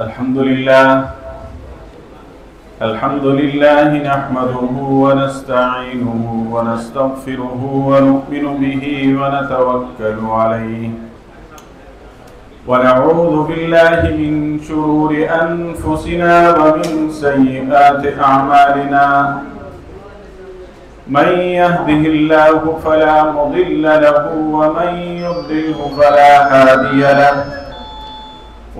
अल्हम्दुलिल्लाह नहमदुहु व नस्तईनुहु व नस्तगफिरुहु व नु'मिनु बिही व नतवक्कलु अलैहि व नऊज़ु बिल्लाहि मिन शुरूरि अनफुसिना व मिन सय्यिआति अअमालिना मन यहदिहिल्लाहु फला मुदिल्ल लहु व मन युद्लिल्हु फला हादिय लहु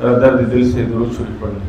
दर्द दिल से दुरूद शरीफ पढ़ लें.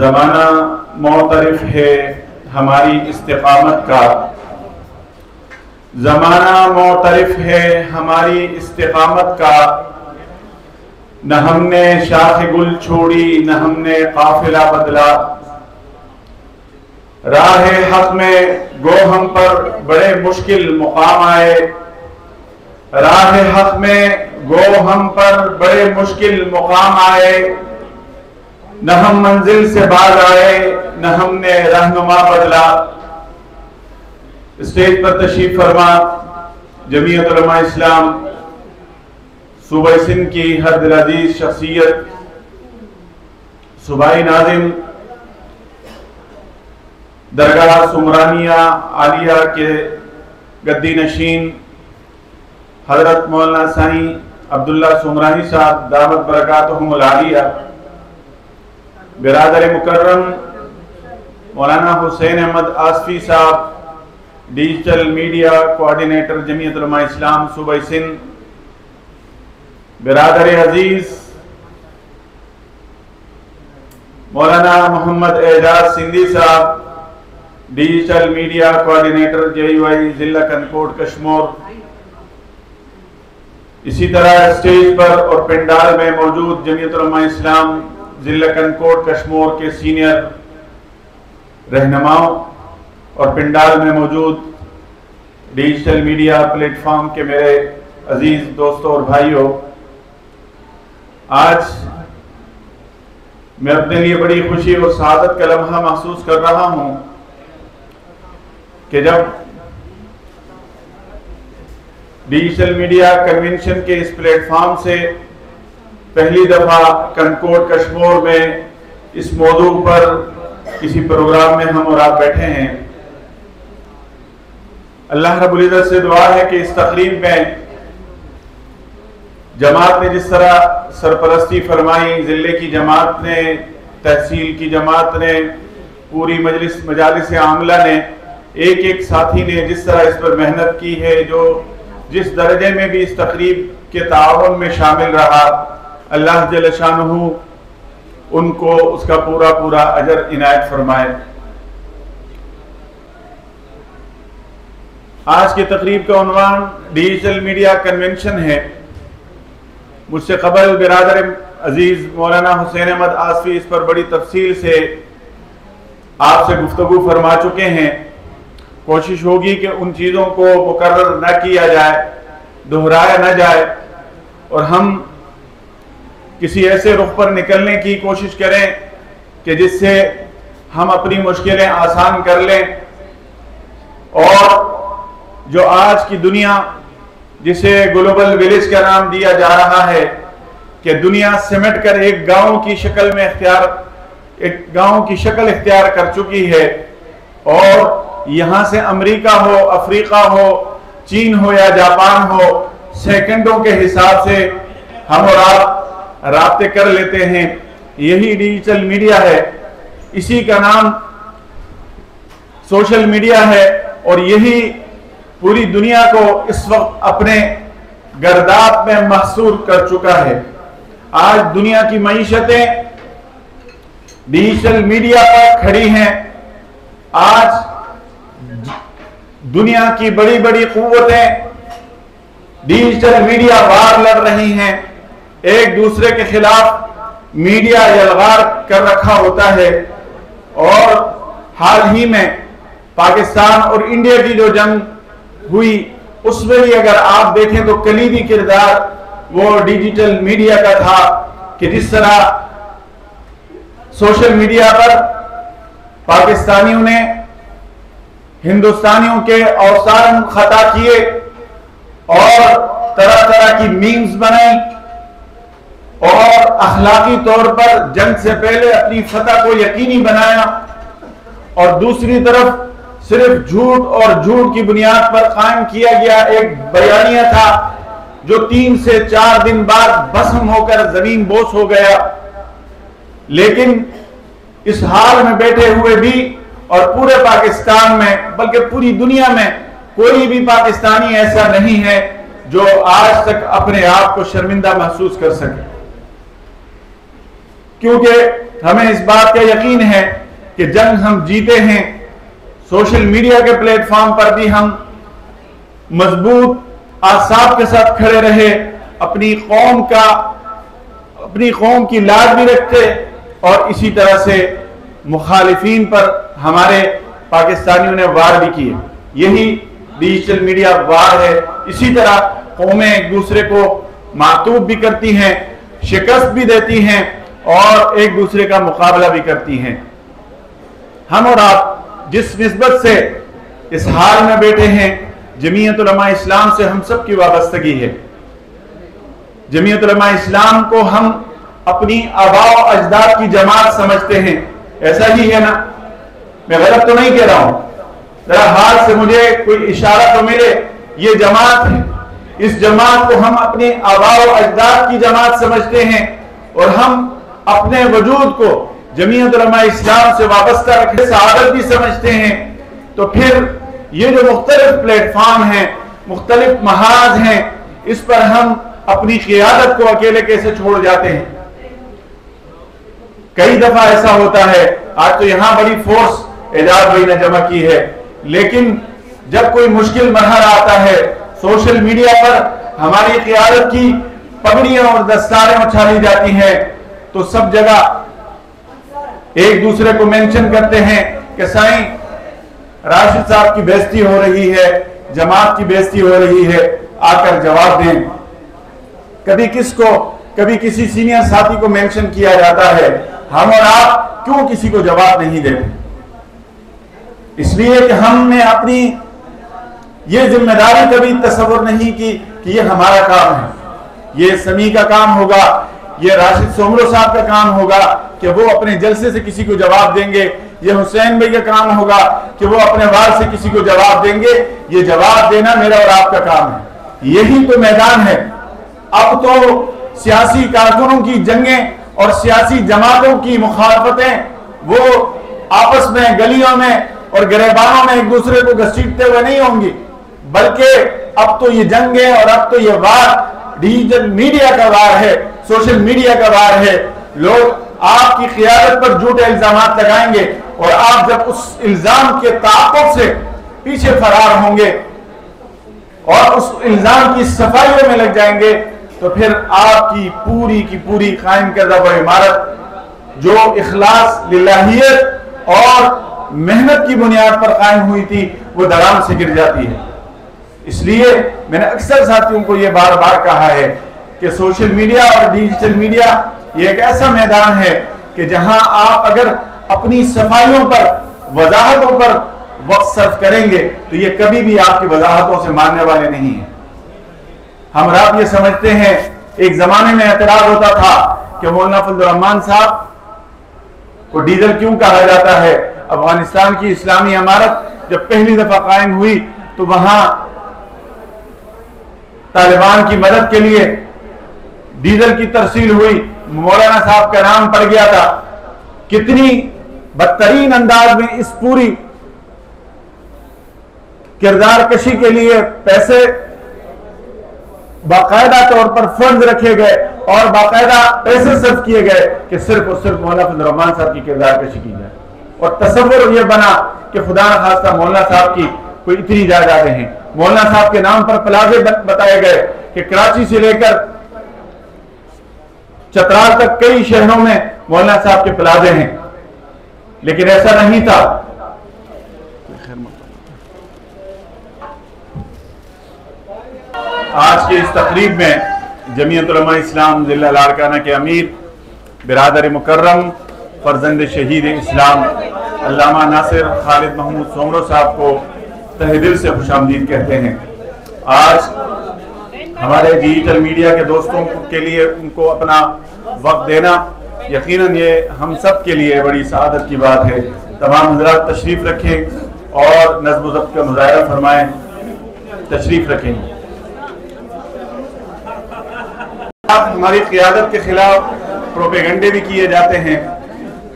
ज़माना मोतरिफ है हमारी इस्तिक़ामत का, ज़माना मोतरिफ है हमारी इस्तिक़ामत का. न हमने शाख गुल छोड़ी न हमने काफिला बदला. राह हक में गो हम पर बड़े मुश्किल मुकाम आए. राह हक में गो हम पर बड़े मुश्किल मुकाम आए. न हम मंजिल से बाज आए न हमने रहनुमा बदला. स्टेज पर तशरीफ फरमा जमीयत उलमा इस्लाम सूबा सिंध की हर दिल अजीज शख्सियत सूबाई नाज़िम दरगाह सुमरानिया आलिया के गद्दी नशीन हजरत मौलाना साईं अब्दुल्ला सुमरानी साहब दामत बरकातहुमुल आलिया, बिरादर मुकर्रम मौलाना हुसैन अहमद आसफी साहब digital media coordinator Jamiat Ulama इस्लाम सूबा सिंध, बिरादर अजीज मौलाना मोहम्मद एजाज सिंधी साहब डिजिटल मीडिया कोऑर्डिनेटर JUI जिला कनकोट कश्मीर. इसी तरह स्टेज पर और पंडाल में मौजूद जमीयत उलमा इस्लाम जिला कनकोट कश्मीर के सीनियर रहनुमाओं और पंडाल में मौजूद डिजिटल मीडिया प्लेटफॉर्म के मेरे अजीज दोस्तों और भाइयों, आज मैं अपने लिए बड़ी खुशी और सआदत का लम्हा महसूस कर रहा हूं कि जब डिजिटल मीडिया कन्वेंशन के इस प्लेटफॉर्म से पहली दफा कनकोट कश्मीर में इस मौजू पर किसी प्रोग्राम में हम और आप बैठे हैं. अल्लाह रब्बुल इज़्ज़त से दुआ है कि इस तकरीब में जमात ने जिस तरह सरपरस्ती फरमाई, जिले की जमात ने, तहसील की जमात ने, पूरी मजलिस मजालिस आमला ने एक एक साथी ने जिस तरह इस पर मेहनत की है, जो जिस दर्जे में भी इस तकरीब के ताउन में शामिल रहा, अल्लाह जल्ल शानुहु उनको उसका पूरा पूरा अजर इनायत फरमाए। आज की तकरीब का उन्वान डिजिटल मीडिया कन्वेंशन है। मुझसे कबल बिरादर अजीज मौलाना हुसैन अहमद आसफी इस पर बड़ी तफसील से आपसे गुफ्तगू फरमा चुके हैं। कोशिश होगी कि उन चीज़ों को मुकर्रर न किया जाए, दोहराया न जाए, और हम किसी ऐसे रुख पर निकलने की कोशिश करें कि जिससे हम अपनी मुश्किलें आसान कर लें और जो आज की दुनिया जिसे ग्लोबल विलेज का नाम दिया जा रहा है कि दुनिया सिमट कर एक गांव की शक्ल इख्तियार कर चुकी है, और यहां से अमेरिका हो, अफ्रीका हो, चीन हो या जापान हो, सेकंडों के हिसाब से हम और आप राब्ते कर लेते हैं। यही डिजिटल मीडिया है, इसी का नाम सोशल मीडिया है, और यही पूरी दुनिया को इस वक्त अपने गर्दाब में महसूर कर चुका है। आज दुनिया की मईशतें डिजिटल मीडिया पर खड़ी हैं। आज दुनिया की बड़ी बड़ी कुव्वतें डिजिटल मीडिया वार लड़ रही हैं। एक दूसरे के खिलाफ मीडिया यलगार कर रखा होता है, और हाल ही में पाकिस्तान और इंडिया की जो जंग हुई उसमें भी अगर आप देखें तो कलीदी किरदार वो डिजिटल मीडिया का था कि जिस तरह सोशल मीडिया पर पाकिस्तानियों ने हिंदुस्तानियों के औसान खता किए और तरह तरह की मीम्स बनाई और अखलाकी तौर पर जंग से पहले अपनी फतह को यकीनी बनाया, और दूसरी तरफ सिर्फ झूठ और झूठ की बुनियाद पर कायम किया गया एक बयानिया था जो 3 से 4 दिन बाद भस्म होकर जमीन बोस हो गया। लेकिन इस हाल में बैठे हुए भी और पूरे पाकिस्तान में बल्कि पूरी दुनिया में कोई भी पाकिस्तानी ऐसा नहीं है जो आज तक अपने आप को शर्मिंदा महसूस कर सके, क्योंकि हमें इस बात का यकीन है कि जंग हम जीते हैं। सोशल मीडिया के प्लेटफॉर्म पर भी हम मजबूत आसाब के साथ खड़े रहे, अपनी कौम की लाज भी रखते, और इसी तरह से मुखालिफिन पर हमारे पाकिस्तानियों ने वार भी किए। यही डिजिटल मीडिया वार है। इसी तरह कौमें एक दूसरे को मातूब भी करती हैं, शिकस्त भी देती हैं और एक दूसरे का मुकाबला भी करती हैं। हम और आप जिस निस्बत से इस हाल में बैठे हैं, जमीयत उलमा इस्लाम से हम सब की वाबस्तगी है। जमीयत उलमा इस्लाम को हम अपनी आबाओ अजदाद की जमात समझते हैं, ऐसा ही है ना? मैं गलत तो नहीं कह रहा हूं? जरा हाथ से मुझे कोई इशारा तो मिले। ये जमात है, इस जमात को हम अपनी आबाओ अजदाद की जमात समझते हैं, और हम अपने वजूद को जमीयत उलमा इस्लाम से वाबस्ता रखे सआदत भी समझते हैं। तो फिर ये जो मुख्तलिफ प्लेटफॉर्म हैं, मुख्तलिफ महाज हैं, इस पर हम अपनी क़ियादत को अकेले कैसे छोड़ जाते हैं? कई दफा ऐसा होता है। आज तो यहां बड़ी फोर्स एजाज भाई ने जमा की है, लेकिन जब कोई मुश्किल मरहला आता है, सोशल मीडिया पर हमारी क़ियादत की पगड़ियां और दस्तारें उछाली जाती हैं, तो सब जगह एक दूसरे को मेंशन करते हैं कि साईं राशिद साहब की बेइज्जती हो रही है, जमात की बेइज्जती हो रही है, आकर जवाब दें। कभी किसी सीनियर साथी को मेंशन किया जाता है। हम और आप क्यों किसी को जवाब नहीं देते? इसलिए कि हमने अपनी ये जिम्मेदारी कभी तस्वुर नहीं की कि ये हमारा काम है, ये समी का काम होगा, ये राशिद सोमरो साहब का काम होगा कि वो अपने जलसे से किसी को जवाब देंगे, ये हुसैन भाई का काम होगा कि वो अपने वार से किसी को जवाब देंगे। ये जवाब देना मेरा और आपका काम है। यही तो मैदान है। अब तो सियासी कारकुनों की जंगें और सियासी जमातों की मुखालफतें वो आपस में गलियों में और गिरबानों में एक दूसरे को घसीटते हुए नहीं होंगी, बल्कि अब तो ये जंग है और अब तो ये वार डिजिटल मीडिया का वार है, सोशल मीडिया का वार है। लोग आपकी क़ियादत पर झूठे इल्जाम लगाएंगे और आप जब उस इल्जाम के ताक़ुब से पीछे फरार होंगे और उस इल्जाम की सफाइयों में लग जाएंगे, तो फिर आपकी पूरी की पूरी कायम करदा हुआ इमारत जो इखलास, लिल्लाहियत और मेहनत की बुनियाद पर कायम हुई थी, वो दराम से गिर जाती है। इसलिए मैंने अक्सर साथियों को यह बार बार कहा है कि सोशल मीडिया और डिजिटल मीडिया ये एक ऐसा मैदान है कि जहां आप अगर अपनी सफाइयों पर, वजाहतों पर वक्त सर्फ करेंगे तो ये कभी भी आपकी वजाहतों से मानने वाले नहीं है। हम रात ये समझते हैं, एक जमाने में एतराज होता था कि मौलाना फजलुर रहमान साहब को डीजल क्यों कहा जाता है। अफगानिस्तान की इस्लामी इमारत जब पहली दफा कायम हुई तो वहां तालिबान की मदद के लिए डीजल की तरसील हुई, मौलाना साहब का नाम पड़ गया था। कितनी बदतरीन अंदाज में इस पूरी किरदार कशी के लिए पैसे बाकायदा तौर पर फंड रखे गए और बाकायदा पैसे सर्व किए गए कि सिर्फ और सिर्फ मौलाना फजलुर रहमान साहब की किरदार कशी की जाए। और तसव्वुर यह बना कि खुदा न खास्ता मौलाना साहब की कोई इतनी जायदादें हैं। मौलाना साहब के नाम पर प्लाजे बताए गए कि कराची से लेकर चतराल तक कई शहरों में मौलाना साहब के प्लाजे हैं, लेकिन ऐसा नहीं था। आज की इस तकरीब में जमीयत उलमा इस्लाम जिला लाड़काना के अमीर बिरादर मुकर्रम फर्जंद शहीद इस्लाम अल्लामा नासिर खालिद महमूद सोमरो साहब को तहे दिल से खुशामदीद कहते हैं। आज हमारे डिजिटल मीडिया के दोस्तों के लिए उनको अपना वक्त देना यकीनन ये हम सब के लिए बड़ी सआदत की बात है। तमाम हज़रात तशरीफ़ रखें और नज़्म ज़ब्त का मुज़ाहरा फरमाएं। तशरीफ़ रखें। हमारी क़ियादत के खिलाफ प्रोपेगंडे भी किए जाते हैं,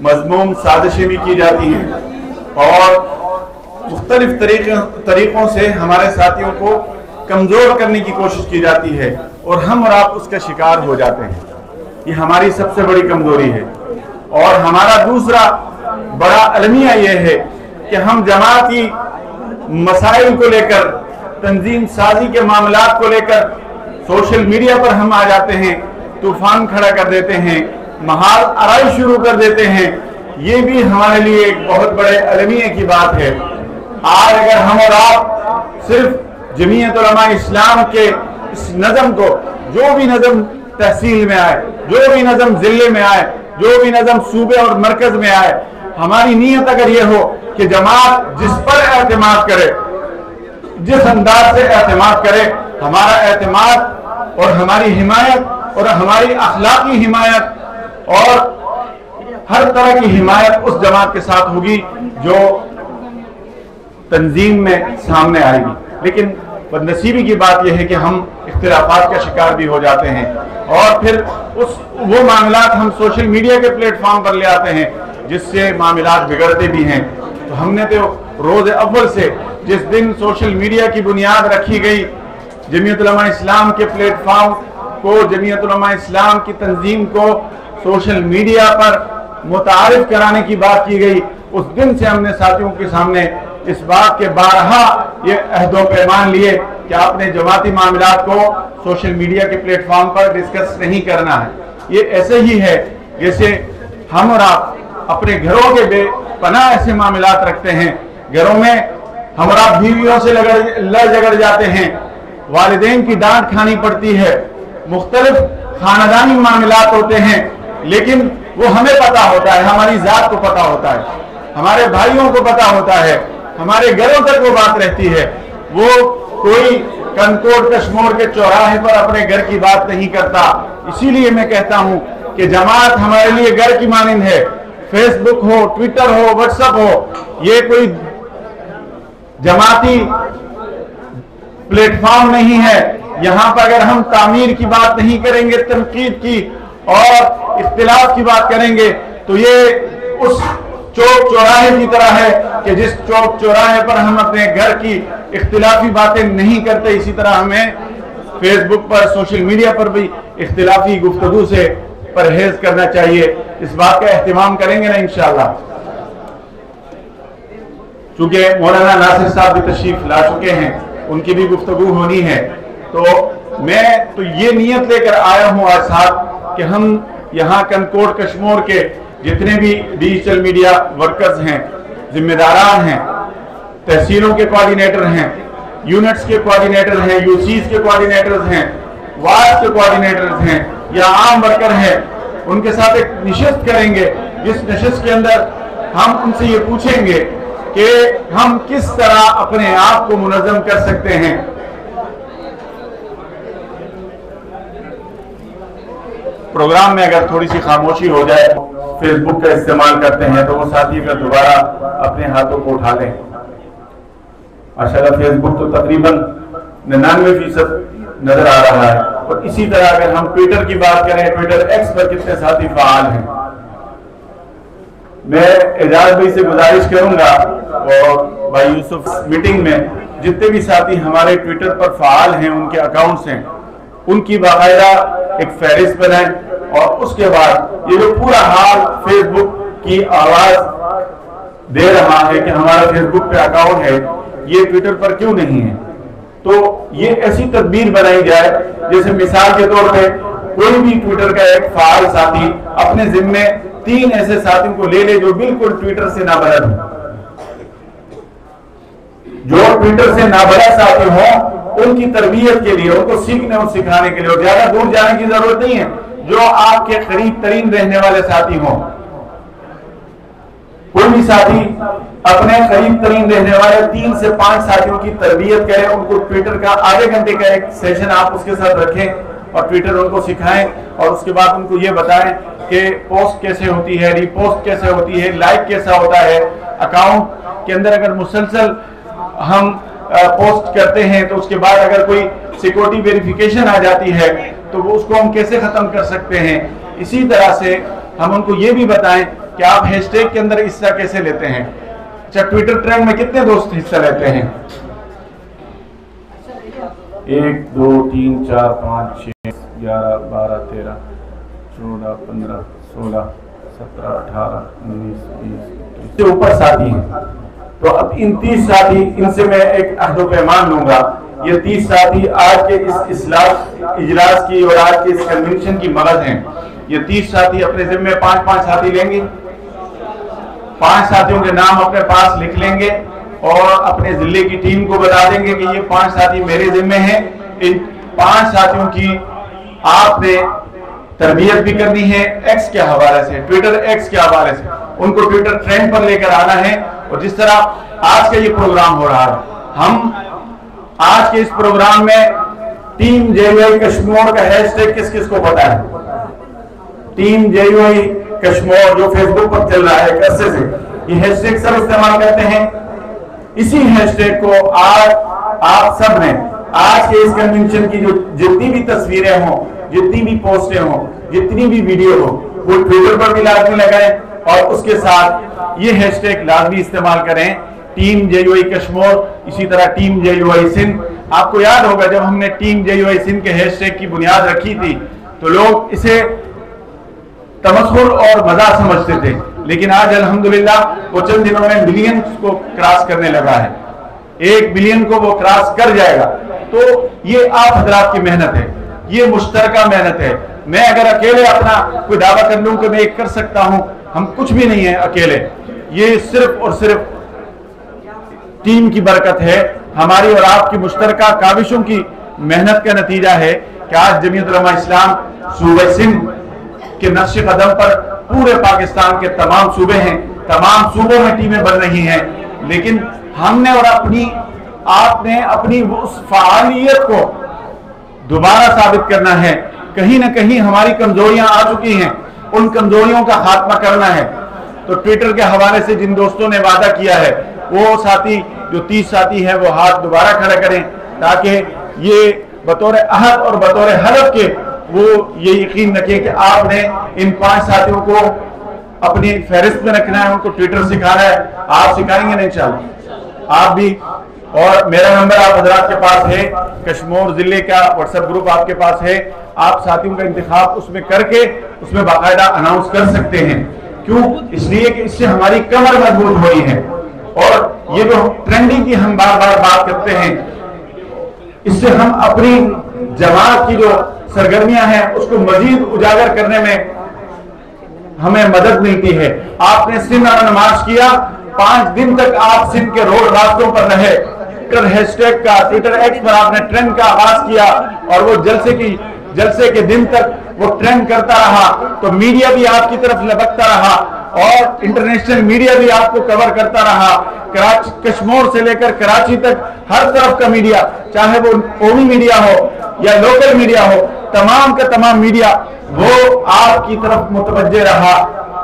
मज़मूम साजिशें भी की जाती हैं और मुख्तलिफ तरीक़ों से हमारे साथियों को कमज़ोर करने की कोशिश की जाती है और हम और आप उसका शिकार हो जाते हैं। ये हमारी सबसे बड़ी कमज़ोरी है। और हमारा दूसरा बड़ा अलमिया यह है कि हम जमाती मसाइल को लेकर, तंजीम साजी के मामलात को लेकर सोशल मीडिया पर हम आ जाते हैं, तूफान खड़ा कर देते हैं, महाल आराई शुरू कर देते हैं। ये भी हमारे लिए एक बहुत बड़े अलमिया की बात है। आज अगर हम और आप सिर्फ जमीयत उलमा इस्लाम के इस नज़म को, जो भी नज़म तहसील में आए, जो भी नज़म जिले में आए, जो भी नज़म सूबे और मरकज में आए, हमारी नीयत अगर ये हो कि जमात जिस पर एतमाद करे, जिस अंदाज से एतमाद करे, हमारा एतमाद और हमारी हिमायत और हमारी अखलाकी हिमायत और हर तरह की हिमायत उस जमात के साथ होगी जो तंजीम में सामने आएगी। लेकिन बदनसीबी की बात यह है कि हम इख्तिलाफात का शिकार भी हो जाते हैं और फिर वो मामलात हम सोशल मीडिया के प्लेटफॉर्म पर ले आते हैं जिससे मामलात बिगड़ते भी हैं। तो हमने तो रोज़ अव्वल से जिस दिन सोशल मीडिया की बुनियाद रखी गई, जमीयत उलमा इस्लाम के प्लेटफॉर्म को, जमीयत उलमा इस्लाम की तंजीम को सोशल मीडिया पर मुतारिफ कराने की बात की गई, उस दिन से हमने साथियों के सामने इस बात के बारहा ये अहदो पैमान लिए कि आपने जमाती मामलात को सोशल मीडिया के प्लेटफॉर्म पर डिस्कस नहीं करना है। ये ऐसे ही है जैसे हम और आप अपने घरों के बेपनाह ऐसे मामलात रखते हैं। घरों में हम और आप बीवियों से लड़ झगड़ जाते हैं, वालिदैन की डांट खानी पड़ती है, मुख्तलिफ खानदानी मामलात होते हैं, लेकिन वो हमें पता होता है, हमारी जात को पता होता है, हमारे भाइयों को पता होता है, हमारे घरों तक वो बात रहती है। वो कोई कनकोट कश्मोर के चौराहे पर अपने घर की बात नहीं करता। इसीलिए मैं कहता हूं कि जमात हमारे लिए घर की मानिंद है। फेसबुक हो, ट्विटर हो, व्हाट्सएप हो, ये कोई जमाती प्लेटफॉर्म नहीं है। यहां पर अगर हम तामीर की बात नहीं करेंगे, तनकीद की और इख्तिलाफ की बात करेंगे, तो ये उस चौक चौराहे की तरह है कि जिस चौक चौराहे पर हम अपने घर की इख्तिलाफी बातें नहीं करते, इसी तरह हमें फेसबुक पर, सोशल मीडिया पर भी इख्तिलाफी गुफ्तगू से परहेज करना चाहिए। इस बात का एहतमाम करेंगे ना इंशाअल्लाह। चूंकि मौलाना नासिर साहब भी तशरीफ ला चुके हैं, उनकी भी गुफ्तगू होनी है, तो मैं तो ये नियत लेकर आया हूं आज साथ कि हम यहाँ कनकोट कश्मोर के जितने भी डिजिटल मीडिया वर्कर्स हैं, जिम्मेदारान हैं, तहसीलों के कोऑर्डिनेटर हैं, यूनिट्स के कोऑर्डिनेटर हैं, यूसीज के कोऑर्डिनेटर्स हैं, वार्ड के कोऑर्डिनेटर्स हैं या आम वर्कर हैं, उनके साथ एक नशिस्त करेंगे, जिस नशिस्त के अंदर हम उनसे ये पूछेंगे कि हम किस तरह अपने आप को मुनज़्ज़म कर सकते हैं। प्रोग्राम में अगर थोड़ी सी खामोशी हो जाए, फेसबुक का इस्तेमाल करते हैं, तो वो साथी अगर दोबारा अपने हाथों को उठा लें। माशाल्लाह फेसबुक तो तकरीबन 99% नजर आ रहा है। और इसी तरह अगर हम ट्विटर की बात करें, ट्विटर एक्स पर कितने साथी फाल हैं। मैं एजाज भाई से गुजारिश करूंगा और भाई यूसुफ, मीटिंग में जितने भी साथी हमारे ट्विटर पर फाल हैं, उनके अकाउंट्स हैं, उनकी बाकायदा एक फहरिस्त बनाएं और उसके बाद ये जो पूरा हाल फेसबुक की आवाज दे रहा है कि हमारा फेसबुक पे अकाउंट है, ये ट्विटर पर क्यों नहीं है, तो ये ऐसी तदबीर बनाई जाए जैसे मिसाल के तौर पे कोई भी ट्विटर का एक फाल साथी अपने जिम्मे 3 ऐसे साथियों को ले ले जो बिल्कुल ट्विटर से नाबलद हो। जो ट्विटर से नाबलद साथी हो, उनकी तरबियत के लिए, उनको सीखने और सिखाने के लिए, और ज्यादा दूर जाने की जरूरत नहीं है, जो आपके करीब तरीन रहने वाले साथी हो। कोई भी साथी अपने करीब तरीन रहने वाले 3 से 5 साथियों की तरबियत करें, उनको ट्विटर का आधे घंटे का एक सेशन आप उसके साथ रखें और ट्विटर उनको सिखाएं और उसके बाद उनको ये बताएं कि पोस्ट कैसे होती है, रीपोस्ट कैसे होती है, लाइक कैसा होता है। अकाउंट के अंदर अगर मुसलसल हम पोस्ट करते हैं तो उसके बाद अगर कोई सिक्योरिटी वेरिफिकेशन आ जाती है तो वो उसको हम कैसे खत्म कर सकते हैं। इसी तरह से हम उनको ये भी बताएं कि आप हैशटैग के अंदर हिस्सा कैसे लेते हैं। अच्छा, ट्विटर ट्रेंड में कितने दोस्त हिस्सा लेते हैं? 1 2 3 4 5 6 11 12 13 14 15 16 17 18 19 20 से ऊपर साथी हैं। तो अब इन 30 साथी, इनसे मैं एक अहदो पैमान लूंगा, ये 30 साथी आज के इस इजलास की और आज के इस कन्वेंशन की मगज हैं। ये 30 साथी अपने जिम्मे 5-5 साथी लेंगे, 5 साथियों के नाम अपने पास लिख लेंगे और अपने जिले की टीम को बता देंगे कि ये 5 साथी मेरे जिम्मे हैं। इन 5 साथियों की आपने तरबियत भी करनी है एक्स के हवाले से, ट्विटर एक्स के हवाले से, उनको ट्विटर ट्रेंड पर लेकर आना है। और जिस तरह आज का ये प्रोग्राम हो रहा है, हम आज के इस प्रोग्राम में टीम जेयूआई कश्मीर का हैशटैग किस किस को पता है? टीम जेयूआई कश्मीर जो फेसबुक पर चल रहा है एक अरसे से, ये हैशटैग सब इस्तेमाल करते हैं। इसी हैशटैग को आज आप सब ने आज के इस कन्वेंशन की जो जितनी भी तस्वीरें हों, जितनी भी पोस्टें हों, जितनी भी वीडियो हो, वो ट्विटर पर भी लाजमी लगाएं और उसके साथ ये हैशटैग लाजमी इस्तेमाल करें, टीम जेयूआई कश्मीर, इसी तरह टीम जेयूआई सिंध। आपको याद होगा जब हमने टीम जेयूआई सिंध के हैशटैग की बुनियाद रखी थी तो लोग इसे तमस्खुर और मजाक समझते थे, लेकिन आज अल्हम्दुलिल्लाह वो चंद दिनों में मिलियंस को क्रॉस करने लगा है, 1 बिलियन को वो क्रॉस कर जाएगा। तो ये आप हजरात की मेहनत है, ये मुश्तरका मेहनत है। मैं अगर अकेले अपना कोई दावा कर लूं कि मैं एक कर सकता हूं, हम कुछ भी नहीं है अकेले। ये सिर्फ और सिर्फ टीम की बरकत है, हमारी और आपकी मुश्तरका काविशों की मेहनत का नतीजा है कि आज जमीयत उलमा इस्लाम सूबे सिंध के नक्श कदम पर पूरे पाकिस्तान के तमाम सूबे हैं, तमाम सूबों में टीमें बन रही हैं। लेकिन हमने और आपने अपनी उस फ़आलियत को दोबारा साबित करना है। कहीं ना कहीं हमारी कमजोरियां आ चुकी हैं, उन कमजोरियों का खात्मा करना है। तो ट्विटर के हवाले से जिन दोस्तों ने वादा किया है, वो साथी जो 30 साथी हैं वो हाथ दोबारा खड़ा करें ताकि ये बतौर अहद और बतौर हलफ के वो ये यकीन रखें कि आपने इन 5 साथियों को अपनी फहरिस्त में रखना है, उनको ट्विटर सिखाना है। आप सिखाएंगे ना इंशाल्लाह, आप भी। और मेरा नंबर आप हजरात के पास है, कश्मीर जिले का व्हाट्सएप ग्रुप आपके पास है, आप साथियों का इंतखाब उसमें करके उसमें बाकायदा अनाउंस कर सकते हैं। क्यों? इसलिए कि इससे हमारी कमर मजबूत हुई है। और ये जो ट्रेंडिंग की हम बार बार बात करते हैं, इससे हम अपनी जमात की जो सरगर्मियां हैं उसको मजीद उजागर करने में हमें मदद मिलती है। आपने सिंध आनंद मार्च किया, 5 दिन तक आप सिंध के रोड रास्तों पर रहे, हैशटैग का ट्विटर एक्स पर आपने ट्रेंड का आगाज किया और वो जलसे के दिन तक वो ट्रेंड करता रहा। तो मीडिया भी आपकी तरफ लपकता रहा और इंटरनेशनल मीडिया भी आपको कवर करता रहा। कश्मीर से लेकर कराची तक हर तरफ का मीडिया, चाहे वो कौमी मीडिया हो या लोकल मीडिया हो, तमाम का तमाम मीडिया वो आपकी तरफ मुतवज्जे रहा।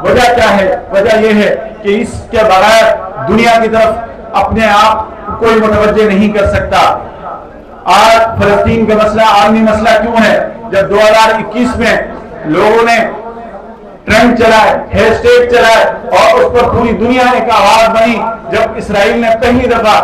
वजह क्या है? वजह यह है कि इसके बगैर दुनिया की तरफ अपने आप कोई मुतवज्जे नहीं कर सकता। आज फलस्तीन का मसला आलमी मसला क्यों है? जब 2021 में लोगों ने ट्रेंड चलाए, हैशटैग चलाए और उस पर पूरी दुनिया एक आवाज बनी, जब इसराइल ने पहली दफा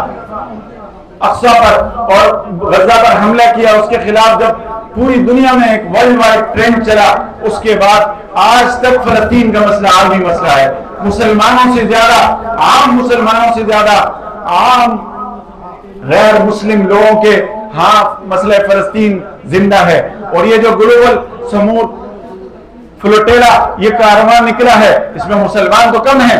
अक्सा पर और गजा पर हमला किया, उसके खिलाफ जब पूरी दुनिया में एक वर्ल्ड वाइड ट्रेंड चला, उसके बाद आज तक फलस्तीन का मसला आलमी मसला है। मुसलमानों से ज्यादा, आम मुसलमानों से ज्यादा आम गैर मुस्लिम लोगों के हाँ मसला फलस्तीन जिंदा है। और ये जो ग्लोबल समूह फ्लोटेला ये कारवां निकला है, इसमें मुसलमान तो कम है,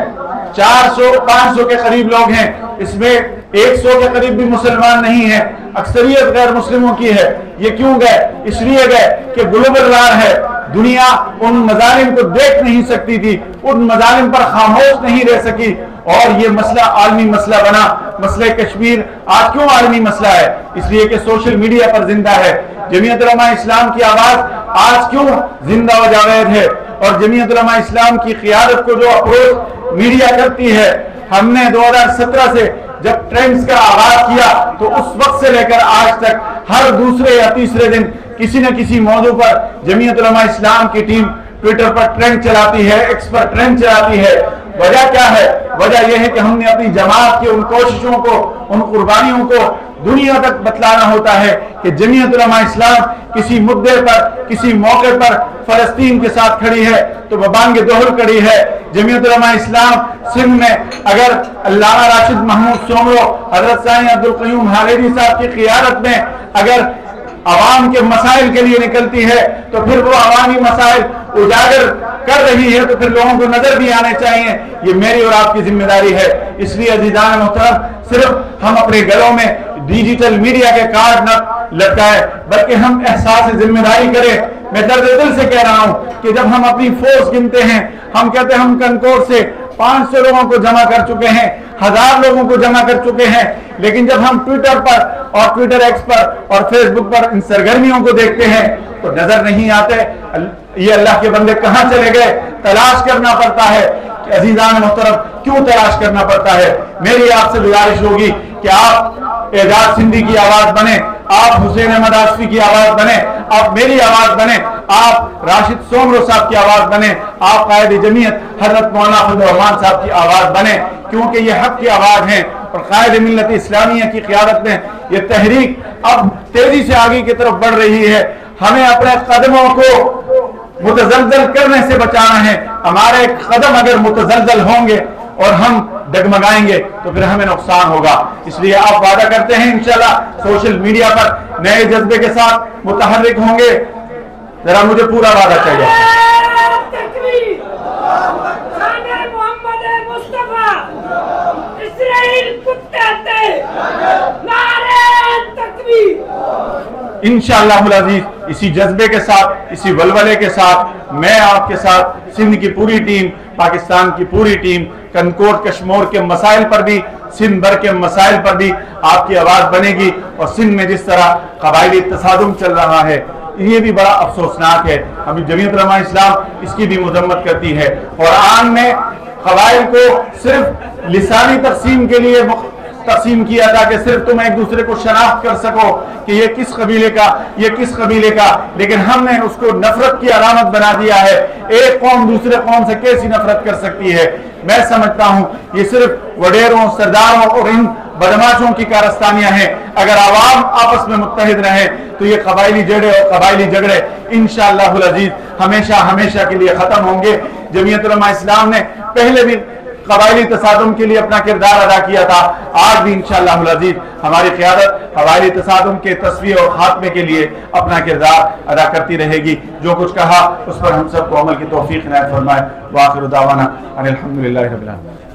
400-500 के करीब लोग हैं, इसमें 100 के करीब भी मुसलमान नहीं है, अक्सरियत गैर मुस्लिमों की है। ये क्यों गए? इसलिए गए कि ग्लोबल वार है, दुनिया उन मजालिम को देख नहीं सकती थी, उन मजालिम पर खामोश नहीं रह सकी और ये मसला आलमी मसला बना। मसला कश्मीर आज क्यों आलमी मसला है? इसलिए कि सोशल मीडिया पर जिंदा है। जमीयत उलमा इस्लाम की आवाज आज क्यों जिंदा व जावेद है? और जमीयत उलमा इस्लाम की क़ियादत को जो अप्रोच मीडिया करती है, हमने 2017 से जब ट्रेंड्स का आगाज किया तो उस वक्त से लेकर आज तक हर दूसरे या तीसरे दिन किसी न किसी मौजू पर जमीयत उलमा इस्लाम की टीम ट्विटर पर ट्रेंड चलाती है, एक्स पर ट्रेंड चलाती है। वजह क्या है? वजह यह है कि हमने अपनी जमात की उन कोशिशों को, उन कुर्बानियों को दुनिया तक बतलाना होता है कि जमीयत उलमा इस्लाम किसी मुद्दे पर, किसी मौके पर फलस्तीन के साथ खड़ी है तो बबांग दोहर खड़ी है। जमीयत उलमा इस्लाम सिंध में अगर अल्लामा राशिद महमूद सोमरो, हजरत साईं अब्दुल क़य्यूम हालेरी साहब की क़ियादत में अगर आवाम के मसाइल के लिए निकलती है तो फिर वो अवामी मसाइल उजागर कर रही है तो फिर लोगों को नजर भी आने चाहिए। ये मेरी और आपकी जिम्मेदारी है। इसलिए अज़ीज़ान मोहतरम, सिर्फ हम अपने घरों में डिजिटल मीडिया के कार्ड न लटकाए बल्कि हम एहसास जिम्मेदारी करें। मैं दर्द दिल से कह रहा हूं कि जब हम अपनी फोर्स गिनते हैं, हम कहते हैं हम कनकोर से 500 लोगों को जमा कर चुके हैं, 1000 लोगों को जमा कर चुके हैं, लेकिन जब हम ट्विटर पर और ट्विटर एक्स पर और फेसबुक पर इन सरगर्मियों को देखते हैं तो नजर नहीं आते। ये अल्लाह के बंदे कहां चले गए? तलाश करना पड़ता है। अज़ीज़ान मोहतरम, क्यों तलाश करना पड़ता है? मेरी आपसे गुजारिश होगी कि आप एजाज सिंधी की आवाज बने, आप हुसैन अहमद आसफी की आवाज बने, आप मेरी आवाज बने, आप राशिद सोमरो साहब की आवाज बने, आप कायद जमीयत हजरत मौलाना फजल रहमान साहब की आवाज बने, क्योंकि ये हक की आवाज है। और कायद मिल्लत इस्लामिया की क़ियादत में ये तहरीक अब तेजी से आगे की तरफ बढ़ रही है। हमें अपने कदमों को मुतजलजल करने से बचाना है। हमारे कदम अगर मुतजलजल होंगे और हम डगमगाएंगे तो फिर हमें नुकसान होगा। इसलिए आप वादा करते हैं इंशाल्लाह सोशल मीडिया पर नए जज्बे के साथ मुतहर्रिक होंगे। जरा मुझे पूरा वादा चाहिए। इंशाअल्लाह अज़ीज़ इसी जज्बे के साथ, इसी वलवले के साथ मैं आपके साथ, सिंध की पूरी टीम, पाकिस्तान की पूरी टीम, कनकोट कश्मीर के मसाइल पर भी, सिंध भर के मसाइल पर भी आपकी आवाज बनेगी। और सिंध में जिस तरह कबायली तसादुम चल रहा है ये भी बड़ा अफसोसनाक है। अभी जमीयत उलमा इस्लाम इसकी भी मजम्मत करती है। कुरान में कबाइल को सिर्फ लिसानी तकसीम के लिए तकसीम किया था कि सिर्फ तुम एक दूसरे को शनाख्त कर सको कि ये किस कबीले का, ये किस कबीले का, लेकिन हमने उसको नफरत की अलामत बना दिया है। एक कौम दूसरे कौम से कैसी नफरत कर सकती है? मैं समझता हूं ये सिर्फ वडेरों, सरदारों और इन बदमाशों की कारस्तानियां हैं। अगर आवाम आपस में मुत्तहिद रहे तो ये कबायली जड़े और कबायली झगड़े इंशाअल्लाहुल अजीज हमेशा हमेशा के लिए खत्म होंगे। जमीयत उलमा इस्लाम ने पहले भी कबायली तसादुम के लिए अपना किरदार अदा किया था, आज भी इंशाअल्लाहुल अजीज हमारी क़यादत कबायली तसादुम के तस्वीर और खात्मे के लिए अपना किरदार अदा करती रहेगी। जो कुछ कहा उस पर हम सबको अमल की तौफीक इनायत फरमाए। व आखिर दावाना अनिल हम्दुलिल्लाहि रब्बिल आलमीन।